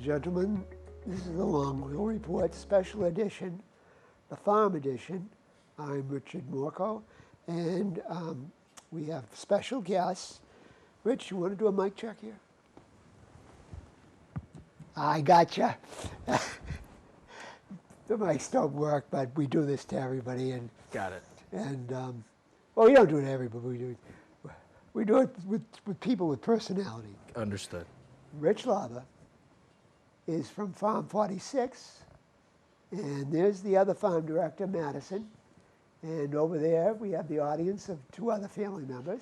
gentlemen, this is the Long Wheel Report Special Edition, the Farm Edition. I'm Richard Morco, and we have special guests. Rich, you want to do a mic check here? I gotcha. The mics don't work, but we do this to everybody. And got it. And well, we don't do it to everybody. We do it with people with personality. Understood. Rich Laba is from Farm 46, and there's the other farm director, Madison. And over there, we have the audience of two other family members,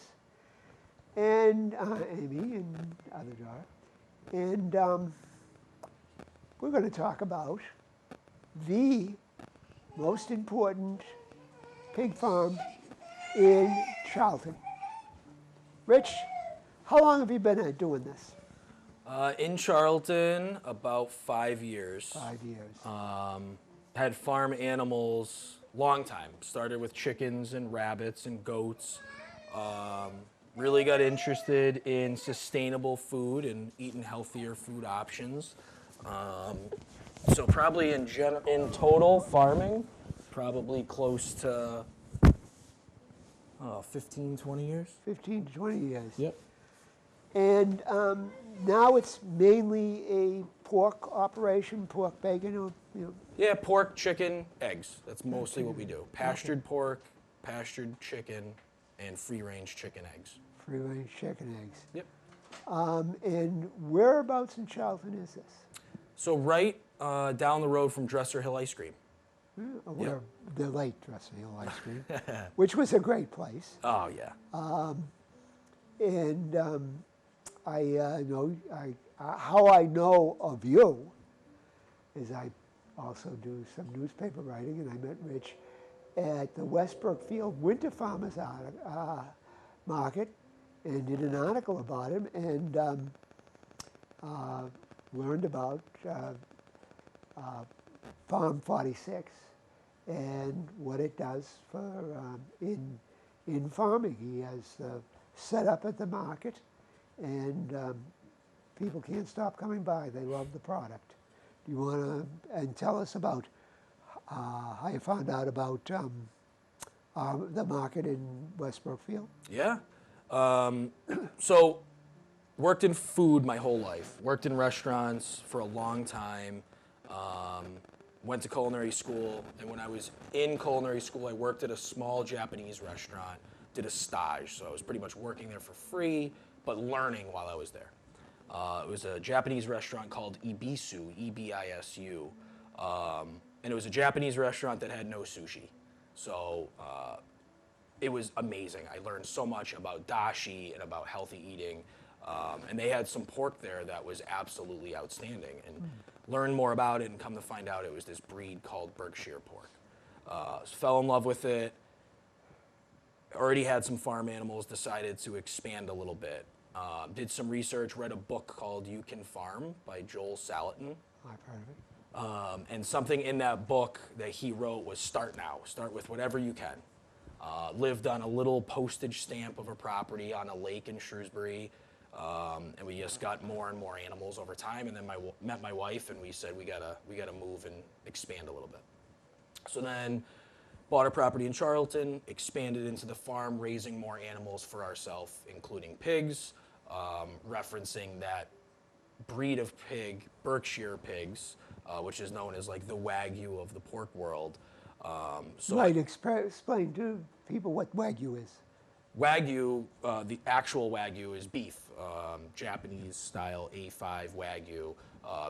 and Amy and other daughter. And we're going to talk about the most important pig farm in Charlton. Rich, how long have you been doing this? In Charlton, about 5 years. 5 years. Had farm animals, long time. Started with chickens and rabbits and goats. Really got interested in sustainable food and eating healthier food options. So probably in total farming, probably close to 15, 20 years. 15 to 20 years. Yep. And now it's mainly a pork operation, pork bacon, you know. Yeah, pork, chicken, eggs. That's mostly what we do. Pastured pork, pastured chicken, and free-range chicken eggs. Free-range chicken eggs. Yep. And whereabouts in Charlton is this? So right down the road from Dresser Hill Ice Cream. Where the late Dresser Hill Ice Cream, which was a great place. Oh, yeah. And I know how I know of you is I also do some newspaper writing, and I met Rich at the Westbrook Field Winter Farmers Market and did an article about him, and learned about Farm 46 and what it does for in farming. He has set up at the market, and people can't stop coming by. They love the product. Do you want to tell us about how you found out about the market in Westbrook Field? Yeah. So worked in food my whole life. Worked in restaurants for a long time. Went to culinary school, and when I was in culinary school, I worked at a small Japanese restaurant, did a stage, so I was pretty much working there for free, but learning while I was there. It was a Japanese restaurant called Ibisu, E-B-I-S-U, and it was a Japanese restaurant that had no sushi. So it was amazing. I learned so much about dashi and about healthy eating, and they had some pork there that was absolutely outstanding. And learned more about it, and come to find out it was this breed called Berkshire pork. Fell in love with it. Already had some farm animals, decided to expand a little bit. Did some research, read a book called You Can Farm by Joel Salatin. I've heard of it. And something in that book that he wrote was start now. Start with whatever you can. Lived on a little postage stamp of a property on a lake in Shrewsbury. And we just got more and more animals over time, and then met my wife, and we said we gotta move and expand a little bit. So then bought a property in Charlton, expanded into the farm, raising more animals for ourselves, including pigs, referencing that breed of pig, Berkshire pigs, which is known as like the Wagyu of the pork world. Right, explain to people what Wagyu is. Wagyu, the actual Wagyu is beef, Japanese style A5 Wagyu,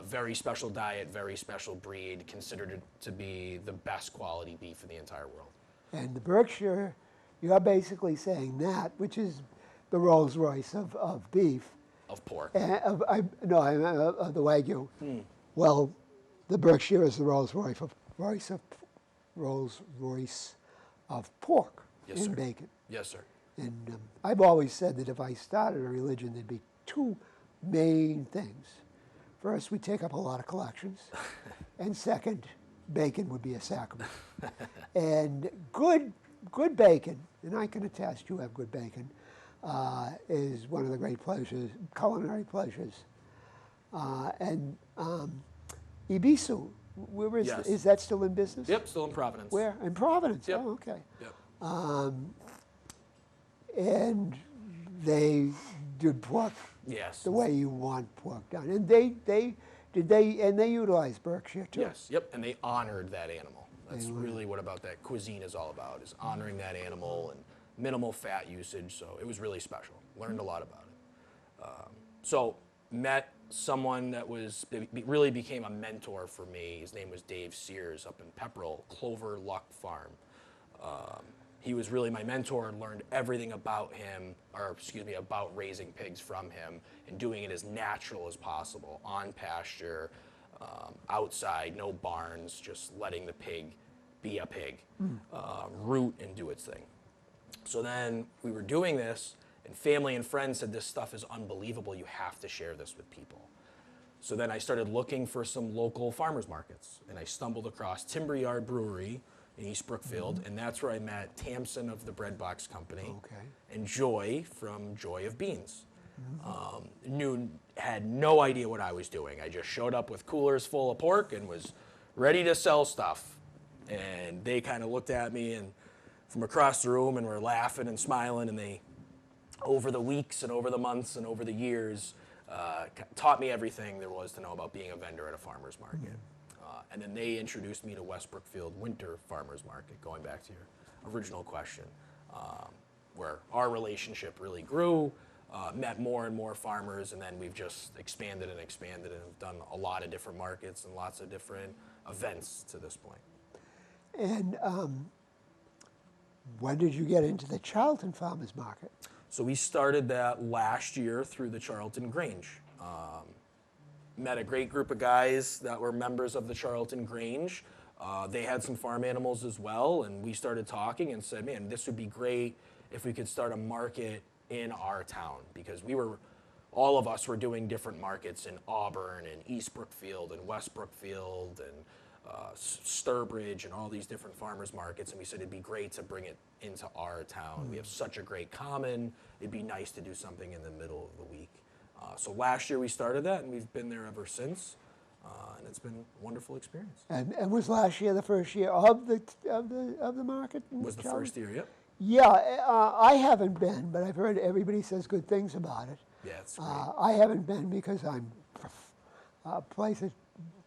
very special diet, very special breed, considered to be the best quality beef in the entire world. And the Berkshire, you're basically saying that, which is the Rolls Royce of beef. Of pork. Of the Wagyu. Well, the Berkshire is the Rolls Royce of pork and bacon. Yes, sir. And I've always said that if I started a religion, there'd be two main things. First, we take up a lot of collections. And second, bacon would be a sacrament. And good bacon, and I can attest you have good bacon, is one of the great pleasures, culinary pleasures And Ibisu, where Yes. is that still in business? Yep, still in Providence. Where? In Providence. Yep. Oh, okay. Yep. And they did pork Yes. the way you want pork done. And they utilize Berkshire too. Yes. Yep. And they honored that animal. That's They honored really what about that cuisine is all about, is honoring that animal and minimal fat usage. So it was really special. Learned a lot about it. So met someone that really became a mentor for me. His name was Dave Sears up in Pepperell, Clover Luck Farm. He was really my mentor and learned everything about him, about raising pigs from him and doing it as natural as possible, on pasture, outside, no barns, just letting the pig be a pig, root and do its thing. So then we were doing this, and family and friends said, this stuff is unbelievable, you have to share this with people. So then I started looking for some local farmers markets, and I stumbled across Timber Yard Brewery in East Brookfield, and that's where I met Tamsin of the Bread Box Company, and Joy from Joy of Beans. Had no idea what I was doing. I just showed up with coolers full of pork and was ready to sell stuff. And they kind of looked at me and from across the room and were laughing and smiling, and they, over the weeks and over the months and over the years, taught me everything there was to know about being a vendor at a farmer's market. And then they introduced me to West Brookfield Winter Farmers Market, going back to your original question, where our relationship really grew, met more and more farmers, and then we've just expanded and expanded and have done a lot of different markets and lots of different events to this point. And when did you get into the Charlton Farmers Market? So we started that last year through the Charlton Grange. Met a great group of guys that were members of the Charlton Grange. They had some farm animals as well, and we started talking and said, man, this would be great if we could start a market in our town, because all of us were doing different markets in Auburn and East Brookfield and West Brookfield and Sturbridge and all these different farmers markets, and we said it'd be great to bring it into our town. We have such a great common. It'd be nice to do something in the middle of the week. So last year we started that, and we've been there ever since, and it's been a wonderful experience. And was last year the first year of the market? Was the first year, yep. Yeah, I haven't been, but I've heard everybody says good things about it. Yeah, it's great. I haven't been because I'm a place that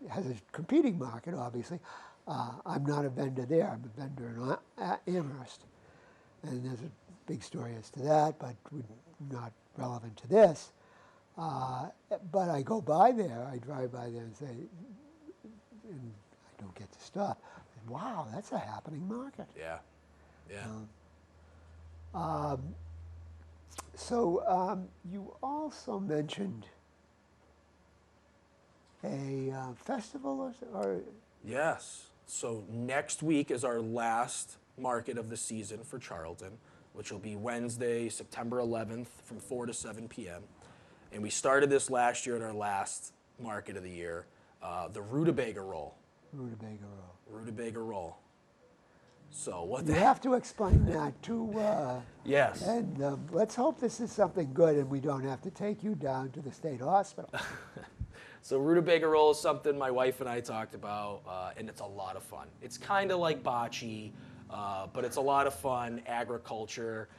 has a competing market, obviously. I'm not a vendor there. I'm a vendor in Amherst. And there's a big story as to that, but not relevant to this. But I go by there, I drive by there and say, and I don't get to stop. Wow, that's a happening market. Yeah, yeah. So you also mentioned a festival or? Yes. So next week is our last market of the season for Charlton, which will be Wednesday, September 11th from 4 to 7 p.m. And we started this last year at our last market of the year, the Rutabaga Roll. Rutabaga Roll. Rutabaga Roll. So what You the have to explain that too. Yes. And let's hope this is something good and we don't have to take you down to the state hospital. So Rutabaga Roll is something my wife and I talked about, and it's a lot of fun. It's kind of like bocce, but it's a lot of fun, agriculture.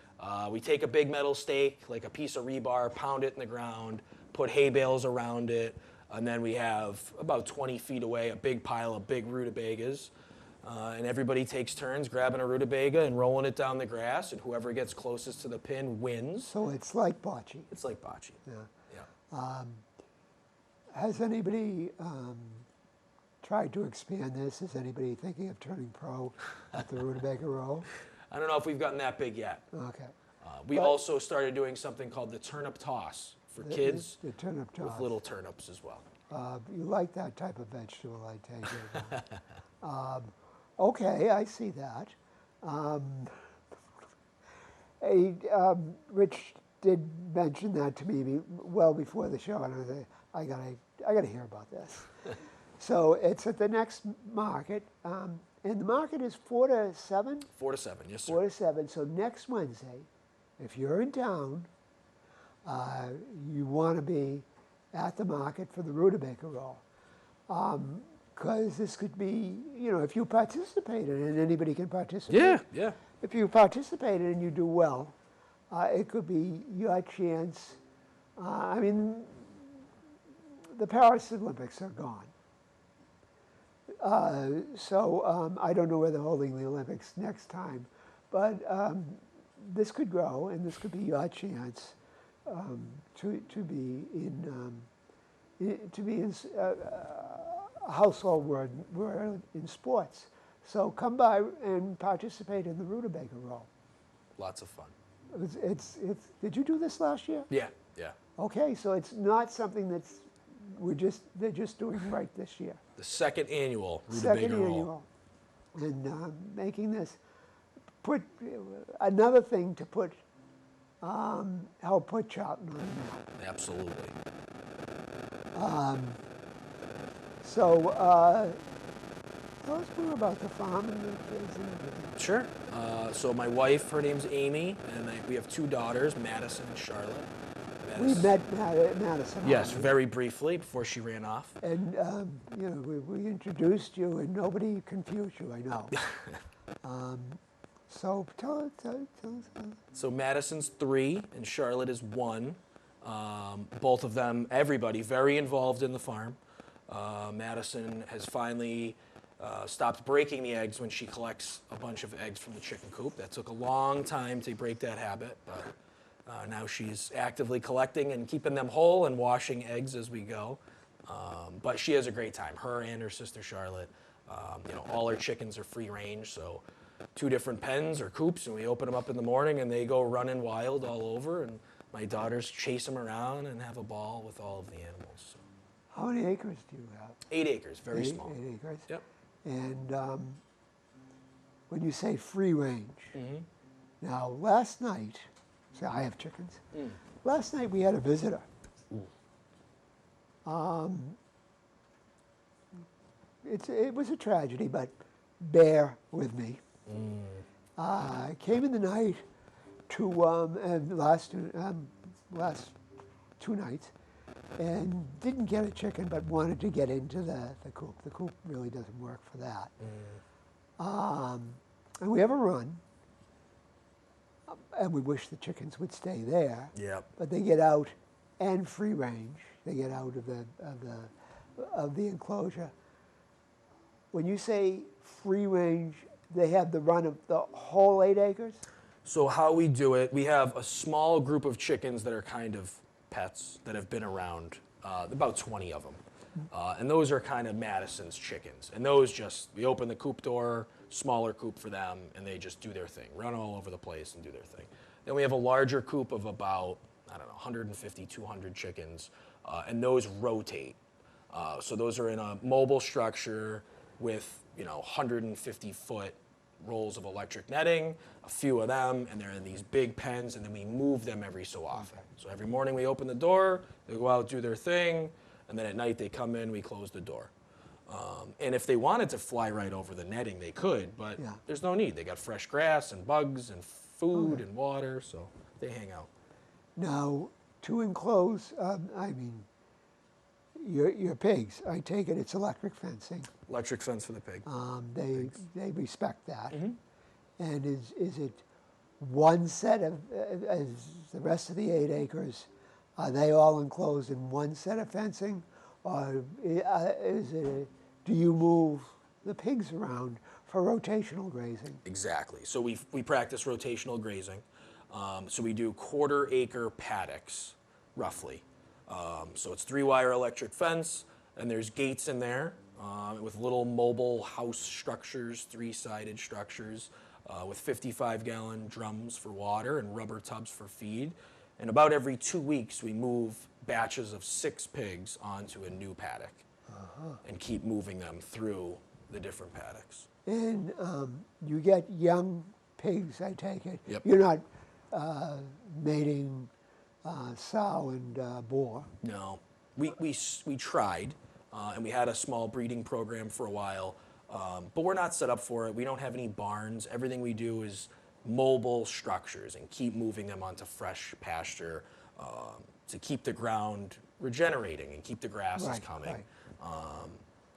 We take a big metal stake, like a piece of rebar, pound it in the ground, put hay bales around it, and then we have about 20 feet away a big pile of big rutabagas. And everybody takes turns grabbing a rutabaga and rolling it down the grass, and whoever gets closest to the pin wins. So it's like bocce. It's like bocce. Yeah. Yeah. Has anybody tried to expand this? Is anybody thinking of turning pro at the Rutabaga Roll? I don't know if we've gotten that big yet. Okay. We also started doing something called the turnip toss for kids The turnip toss. with little turnips as well. You like that type of vegetable, I take it. Okay, I see that. Rich did mention that to me well before the show, and I was like, I gotta hear about this. So it's at the next market, and the market is 4 to 7? 4 to 7, yes, sir. 4 to 7. So next Wednesday, if you're in town, you want to be at the market for the rutabaga roll. Because this could be, if you participated, and anybody can participate. Yeah, yeah. If you participated and you do well, it could be your chance. I mean, the Paris Olympics are gone. So I don't know where they're holding the Olympics next time, but this could grow, and this could be your chance to be in a household word in sports. So come by and participate in the rutabaga roll. Lots of fun. It's. Did you do this last year? Yeah, yeah. Okay, so it's not something they're just doing right this year. The second annual Second rutabaga roll. annual, and making this put another thing to put help put Charlton on the map. Absolutely. So tell us more about the farm and the kids and everything. Sure. So my wife, her name's Amy, and we have 2 daughters, Madison and Charlotte. We met Madison. Yes, already. very briefly before she ran off. And we introduced you, and nobody confused you. I know. So tell us. So Madison's 3 and Charlotte is 1. Both of them, everybody, very involved in the farm. Madison has finally stopped breaking the eggs when she collects a bunch of eggs from the chicken coop. That took a long time to break that habit, but now she's actively collecting and keeping them whole and washing eggs as we go. But she has a great time, her and her sister Charlotte. All our chickens are free range, so 2 different pens or coops, and we open them up in the morning and they go running wild all over, and my daughters chase them around and have a ball with all of the animals. So. How many acres do you have? 8 acres, very small. 8 acres. Yep. And when you say free range, Mm-hmm. now last night, see, I have chickens. Last night we had a visitor. It was a tragedy, but bear with me. Came in the night to and last 2 nights, and didn't get a chicken, but wanted to get into the coop. The coop really doesn't work for that. And we have a run, and we wish the chickens would stay there. Yep. But they get out and free range. They get out of the enclosure. When you say free range, they have the run of the whole 8 acres? So how we do it, we have a small group of chickens that are kind of pets that have been around, about 20 of them. And those are kind of Madison's chickens. And those we open the coop door, smaller coop for them, and they just do their thing, run all over the place and do their thing. Then we have a larger coop of about, 150, 200 chickens, and those rotate. So those are in a mobile structure with, 150-foot rolls of electric netting, a few of them, and they're in these big pens, and then we move them every so often. So every morning we open the door, they go out, do their thing, and then at night they come in, we close the door. And if they wanted to fly right over the netting, they could, but there's no need. They got fresh grass and bugs and food and water, so they hang out. Now, to enclose, your pigs, I take it it's electric fencing. Electric fence for the pig. They respect that. And is it one set of, as the rest of the 8 acres, are they all enclosed in one set of fencing? Or do you move the pigs around for rotational grazing? Exactly. So we practice rotational grazing. So we do 1/4 acre paddocks, roughly. So it's 3-wire electric fence, and there's gates in there with little mobile house structures, 3-sided structures with 55-gallon drums for water and rubber tubs for feed. And about every 2 weeks, we move batches of 6 pigs onto a new paddock and keep moving them through the different paddocks. And you get young pigs, I take it. Yep. You're not mating sow and boar. No, we tried, and we had a small breeding program for a while, but we're not set up for it. We don't have any barns. Everything we do is mobile structures and keep moving them onto fresh pasture to keep the ground regenerating and keep the grasses Right, coming. right.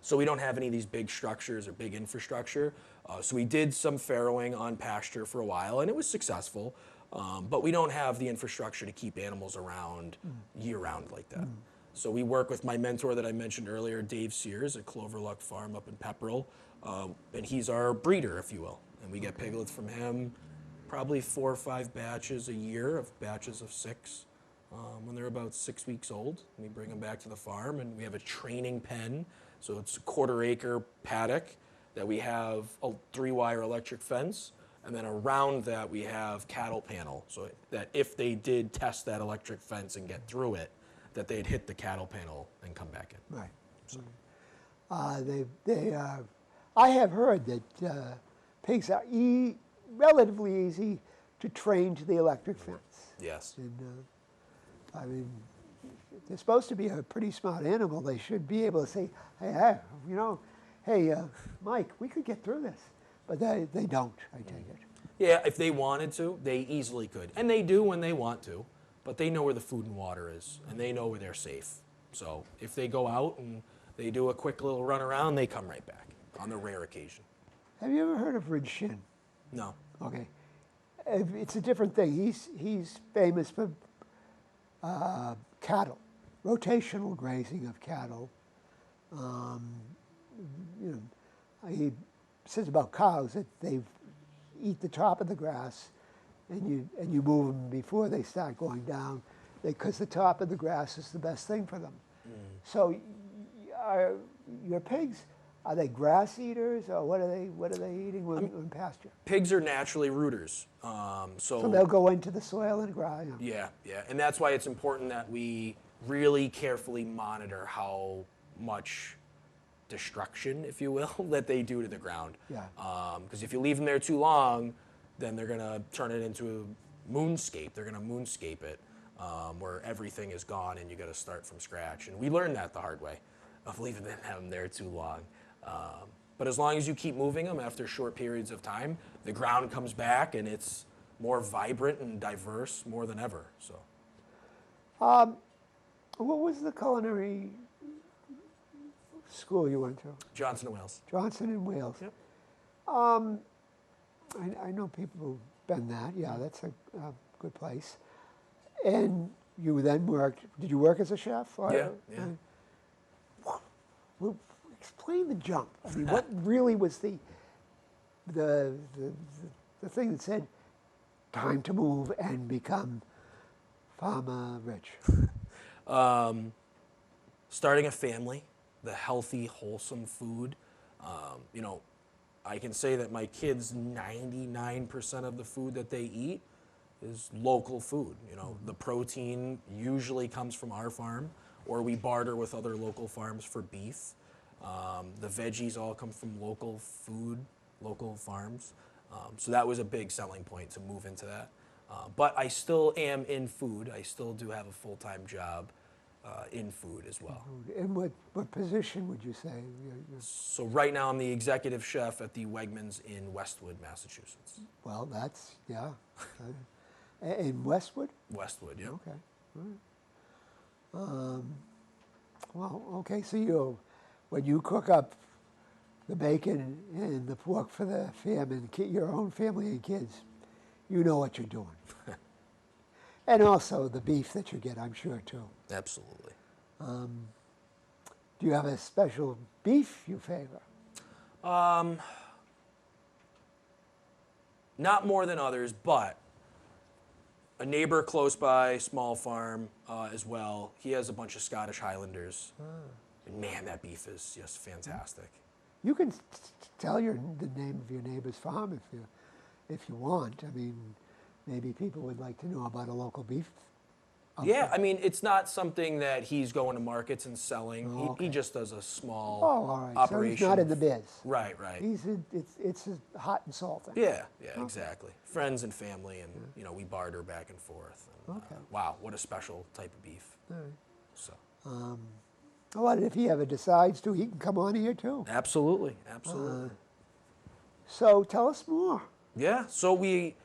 So we don't have any of these big structures or big infrastructure. So we did some farrowing on pasture for a while, and it was successful. But we don't have the infrastructure to keep animals around year-round like that. So we work with my mentor that I mentioned earlier, Dave Sears, at Cloverluck Farm up in Pepperell, and he's our breeder, if you will. And we get piglets from him, probably 4 or 5 batches a year, of batches of 6. When they're about 6 weeks old, we bring them back to the farm, and we have a training pen. So it's a 1/4-acre paddock that we have a 3-wire electric fence, and then around that we have cattle panel, so that if they did test that electric fence and get through it, that they'd hit the cattle panel and come back in. Right. I have heard that pigs are relatively easy to train to the electric fence. Yes. And I mean, they're supposed to be a pretty smart animal. They should be able to say, hey, Mike, we could get through this. But they don't, I take it. Yeah, if they wanted to, they easily could. And they do when they want to, but they know where the food and water is, and they know where they're safe. So if they go out and they do a quick little run around, they come right back on the rare occasion. Have you ever heard of Ridge Shin? No. Okay. It's a different thing. He's famous for cattle, rotational grazing of cattle. He says about cows that they eat the top of the grass, and you move them before they start going down, because the top of the grass is the best thing for them. So, are your pigs, are they grass eaters, or what are they eating when pasture? Pigs are naturally rooters. So they'll go into the soil and grind. Yeah, and that's why it's important that we really carefully monitor how much destruction, if you will, that they do to the ground. Yeah. Because if you leave them there too long, then they're gonna turn it into a moonscape. They're gonna moonscape it, where everything is gone and you got to start from scratch. And we learned that the hard way, of leaving them there too long. But as long as you keep moving them after short periods of time, the ground comes back and it's more vibrant and diverse more than ever. So. What was the culinary school you went to? Johnson and Wales. Johnson and Wales. Yep. I know people who've been that. Yeah, that's a good place. And you then worked. Did you work as a chef? Or, Yeah. Well, explain the jump. I mean, what really was the thing that said time to move and become farmer rich? Starting a family, the healthy, wholesome food. I can say that my kids, 99% of the food that they eat is local food. The protein usually comes from our farm, or we barter with other local farms for beef. The veggies all come from local food, local farms. So that was a big selling point to move into that. But I still am in food. I still do have a full-time job in food as well. And what position would you say? So right now I'm the executive chef at the Wegmans in Westwood, Massachusetts. Well, that's, yeah. In Westwood? Westwood, yeah. Okay. All right. Well, okay, so when you cook up the bacon and the pork for the family, your own family and kids, you know what you're doing. And also the beef that you get, I'm sure, too. Absolutely. Do you have a special beef you favor? Not more than others, but a neighbor close by, small farm as well. He has a bunch of Scottish Highlanders. And man, that beef is just fantastic. You can tell the name of your neighbor's farm if you want. I mean, maybe people would like to know about a local beef. Yeah, I mean, it's not something that he's going to markets and selling. Oh, okay. He just does a small all right. operation. So he's not in the biz. Right. It's a hot and salt thing. Yeah, exactly. Friends and family, and we barter back and forth. And, Okay. Wow, what a special type of beef. All right. So. Well, if he ever decides to, he can come on here too. Absolutely. So tell us more. Yeah, so we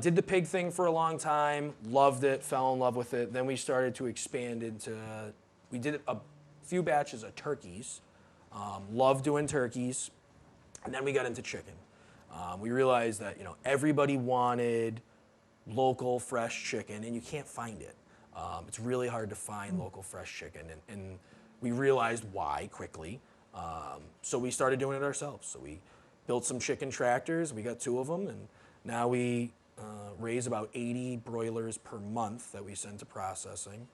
Did the pig thing for a long time, loved it, fell in love with it. Then we started to expand into, we did a few batches of turkeys, loved doing turkeys, and then we got into chicken. We realized that, everybody wanted local fresh chicken, and you can't find it. It's really hard to find local fresh chicken, and we realized why quickly. So we started doing it ourselves. So we built some chicken tractors. We got 2 of them, and now we raise about 80 broilers per month that we send to processing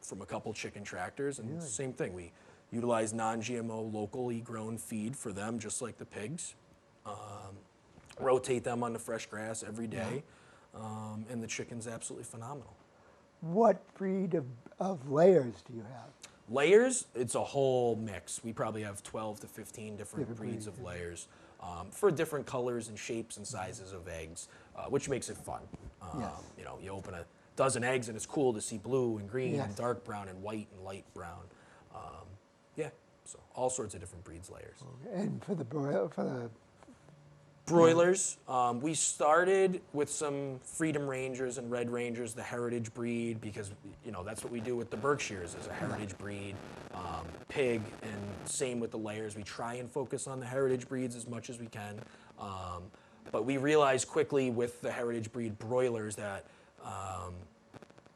from a couple chicken tractors. And same thing, we utilize non-GMO, locally grown feed for them, just like the pigs. Rotate them on the fresh grass every day, and the chicken's absolutely phenomenal. What breed of layers do you have? Layers, it's a whole mix. We probably have 12 to 15 different breeds of layers for different colors and shapes and sizes of eggs, which makes it fun. Yes. You open a dozen eggs and it's cool to see blue and green Yes. and dark brown and white and light brown. So all sorts of different breeds, layers. And for the Broilers, we started with some Freedom Rangers and Red Rangers, the heritage breed, because that's what we do with the Berkshires as a heritage breed. Pig, and same with the layers. We try and focus on the heritage breeds as much as we can. But we realized quickly with the heritage breed broilers that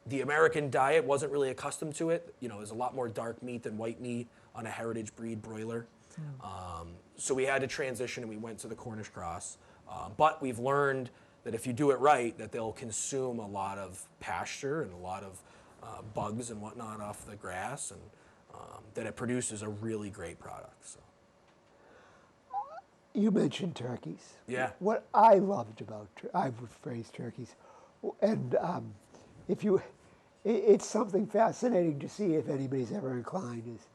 the American diet wasn't really accustomed to it. There's a lot more dark meat than white meat on a heritage breed broiler. So we had to transition, and we went to the Cornish cross. But we've learned that if you do it right, that they'll consume a lot of pasture and a lot of bugs and whatnot off the grass, and that it produces a really great product. So. You mentioned turkeys. Yeah. What I loved about I've raised turkeys, and it's something fascinating to see if anybody's ever inclined. Is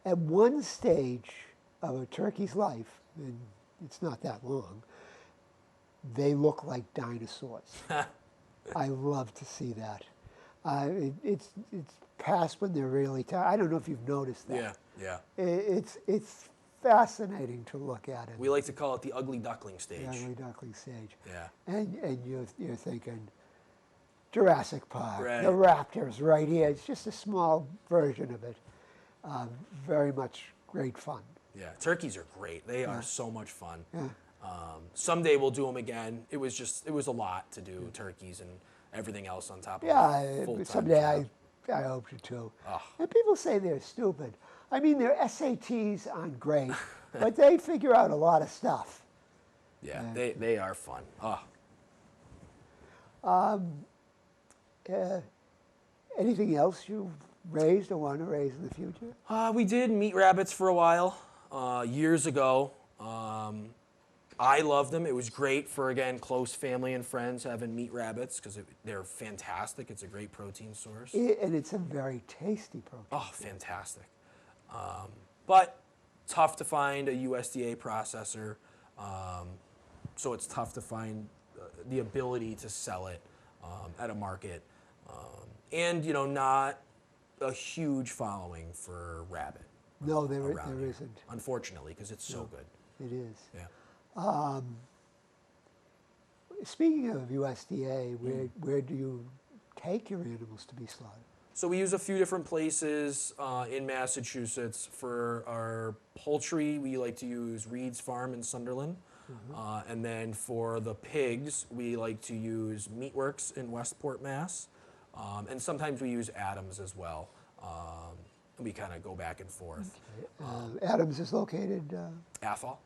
at one stage of a turkey's life, and it's not that long, they look like dinosaurs. I love to see that. It's past when they're really tired. I don't know if you've noticed that. Yeah. It's fascinating to look at it. We like to call it the ugly duckling stage. The ugly duckling stage. Yeah. And you're thinking Jurassic Park, Right. the raptors right here. It's just a small version of it. Very much great fun. Yeah, turkeys are great. They are so much fun. Yeah. Someday we'll do them again. It was a lot to do turkeys and everything else on top of Yeah, full-time someday job. I hope to too. Ugh. And people say they're stupid. I mean, their SATs aren't great, but they figure out a lot of stuff. Yeah, they are fun. Anything else you've raised or want to raise in the future? We did meat rabbits for a while, years ago. I loved them. It was great for, again, close family and friends having meat rabbits because they're fantastic. It's a great protein source. And it's a very tasty protein. Oh, fantastic. But tough to find a USDA processor. So it's tough to find the ability to sell it at a market. And, not a huge following for rabbit. No, there around here, isn't. Unfortunately, because it's so good. It is. Yeah. Speaking of USDA, where do you take your animals to be slaughtered? So we use a few different places in Massachusetts. For our poultry, we like to use Reed's Farm in Sunderland. And then for the pigs, we like to use Meatworks in Westport, Mass. And sometimes we use Adams as well. And we kind of go back and forth. Okay. Adams is located? Athol.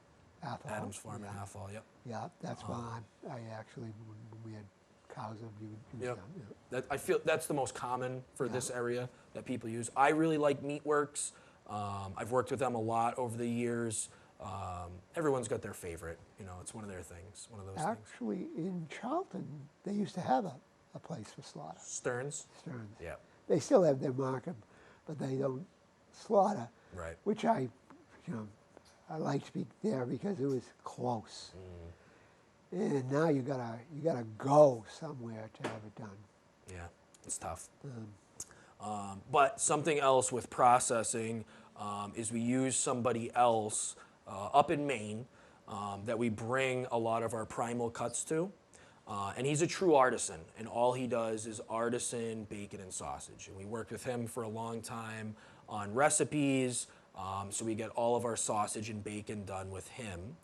Athol. Adams Farm in Athol, yep. Yeah, that's fine. I actually, when we had cows, we would use Yep. them. Yeah. I feel that's the most common for this area that people use. I really like Meatworks. I've worked with them a lot over the years. Everyone's got their favorite. It's one of their things, one of those things. Actually, in Charlton, they used to have a place for slaughter. Stearns? Stearns. Yeah, They still have their market, but they don't slaughter. right. Which I liked to be there because it was close. And now you gotta go somewhere to have it done. Yeah, it's tough. But something else with processing is we use somebody else up in Maine that we bring a lot of our primal cuts to. And he's a true artisan, and all he does is artisan bacon and sausage. And we worked with him for a long time on recipes, so we get all of our sausage and bacon done with him.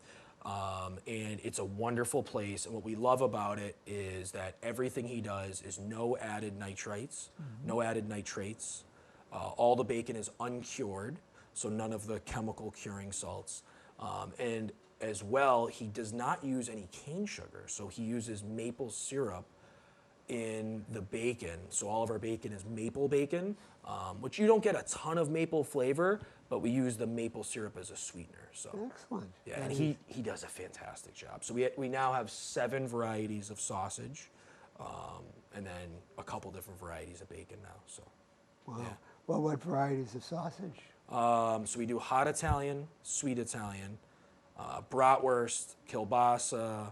And it's a wonderful place, and what we love about it is that everything he does is no added nitrites, no added nitrates. All the bacon is uncured, so none of the chemical curing salts. And as well, he does not use any cane sugar, so he uses maple syrup in the bacon. So all of our bacon is maple bacon, which you don't get a ton of maple flavor, but we use the maple syrup as a sweetener. So Excellent. yeah, and he does a fantastic job. So we now have 7 varieties of sausage, and then a couple different varieties of bacon now. So Wow. yeah. Well, what varieties of sausage? So we do hot Italian, sweet Italian, bratwurst, kielbasa,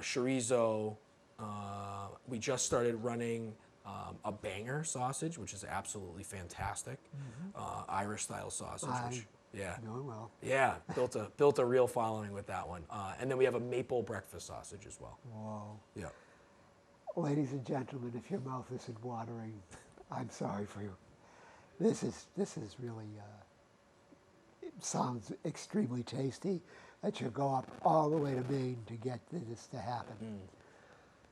chorizo. We just started running a banger sausage, which is absolutely fantastic. Irish style sausage. Which, yeah. Doing well. Yeah, built a real following with that one. And then we have a maple breakfast sausage as well. Whoa. Yeah. Ladies and gentlemen, if your mouth isn't watering, I'm sorry for you. This is really, it sounds extremely tasty. That should go up all the way to Maine to get this to happen.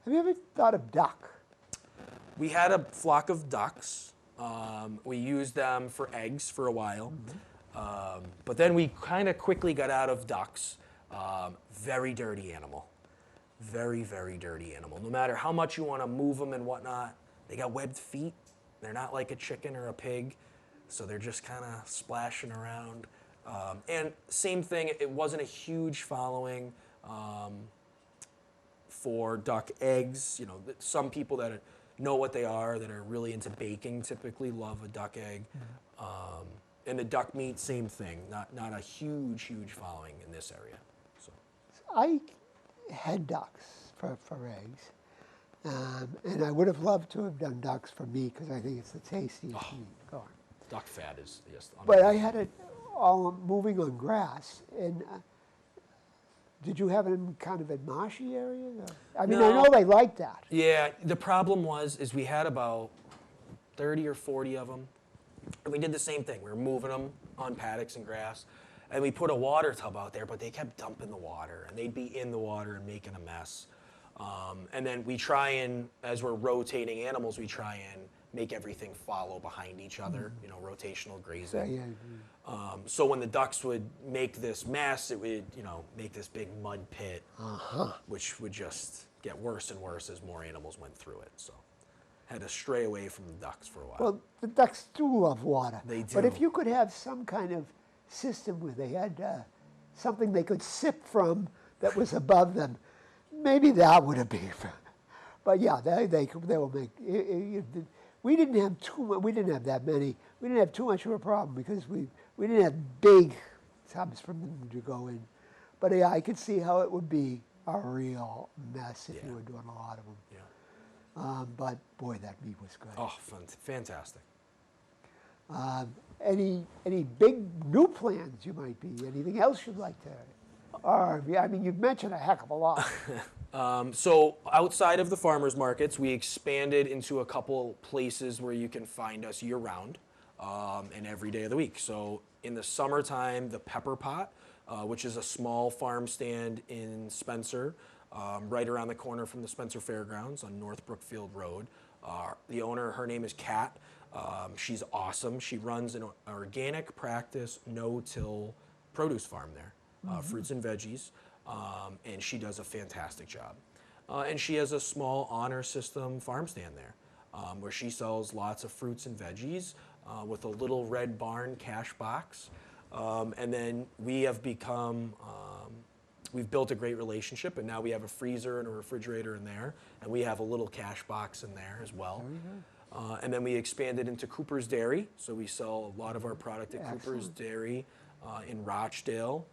Have you ever thought of duck? We had a flock of ducks. We used them for eggs for a while. But then we kind of quickly got out of ducks. Very dirty animal. Very, very dirty animal. No matter how much you want to move them and whatnot, they got webbed feet. They're not like a chicken or a pig, so they're just kind of splashing around. And same thing, it wasn't a huge following for duck eggs. You know, some people that know what they are, that are really into baking, typically love a duck egg. And the duck meat, same thing. Not a huge following in this area. So I had ducks for eggs. And I would have loved to have done ducks for meat because I think it's the tastiest meat. Go on. duck fat is just. But I had it all moving on grass. And did you have it in kind of in marshy areas? Or? I mean, I No. know they like that. Yeah, the problem is we had about 30 or 40 of them. And we did the same thing. We were moving them on paddocks and grass. And we put a water tub out there, but they kept dumping the water. And they'd be in the water and making a mess. And then we try and, as we're rotating animals, we try and make everything follow behind each other, you know, rotational grazing. So when the ducks would make this mess, it would, you know, make this big mud pit, which would just get worse and worse as more animals went through it. So had to stray away from the ducks for a while. Well, the ducks do love water. They do. But if you could have some kind of system where they had something they could sip from that was above them, maybe that would have been. But yeah, they will make. We didn't have too much. We didn't have that many. We didn't have too much of a problem because we didn't have big tubs for them to go in. But yeah, I could see how it would be a real mess if you were doing a lot of them. Yeah. But boy, that meat was good. Oh, fantastic. Any big new plans you might be? Anything else you'd like to? Or I mean, you've mentioned a heck of a lot. So outside of the farmers markets, we expanded into a couple places where you can find us year round and every day of the week. So in the summertime, the Pepper Pot, which is a small farm stand in Spencer, right around the corner from the Spencer Fairgrounds on North Brookfield Road. The owner, her name is Kat. She's awesome. She runs an organic practice, no-till produce farm there, fruits and veggies. And she does a fantastic job. And she has a small honor system farm stand there where she sells lots of fruits and veggies with a little red barn cash box. And then we have become, we've built a great relationship, and now we have a freezer and a refrigerator in there, and we have a little cash box in there as well. And then we expanded into Cooper's Dairy, so we sell a lot of our product at Cooper's Dairy in Rochdale.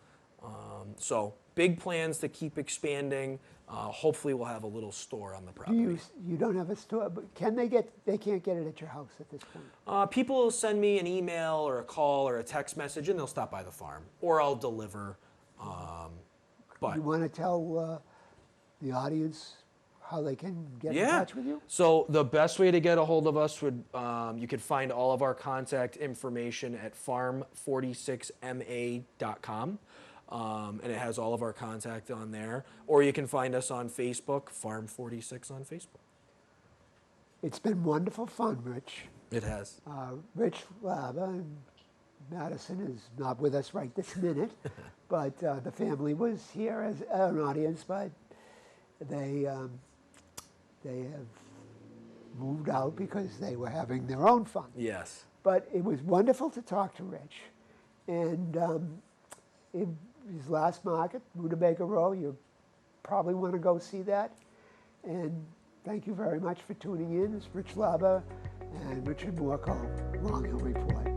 So big plans to keep expanding. Hopefully we'll have a little store on the property. You don't have a store, but they can't get it at your house at this point? People will send me an email or a call or a text message, and they'll stop by the farm, or I'll deliver. But You want to tell the audience how they can get in Yeah. touch with you? So the best way to get a hold of us would, you could find all of our contact information at farm46ma.com. And it has all of our contact on there. Or you can find us on Facebook, Farm46 on Facebook. It's been wonderful fun, Rich. It has. Rich Laba and Madison is not with us right this minute, but the family was here as an audience, but they have moved out because they were having their own fun. Yes. But it was wonderful to talk to Rich. And in his last market, Rutabaga Row, you probably want to go see that. And thank you very much for tuning in. It's Rich Laba and Richard Morco, Long Hill Report.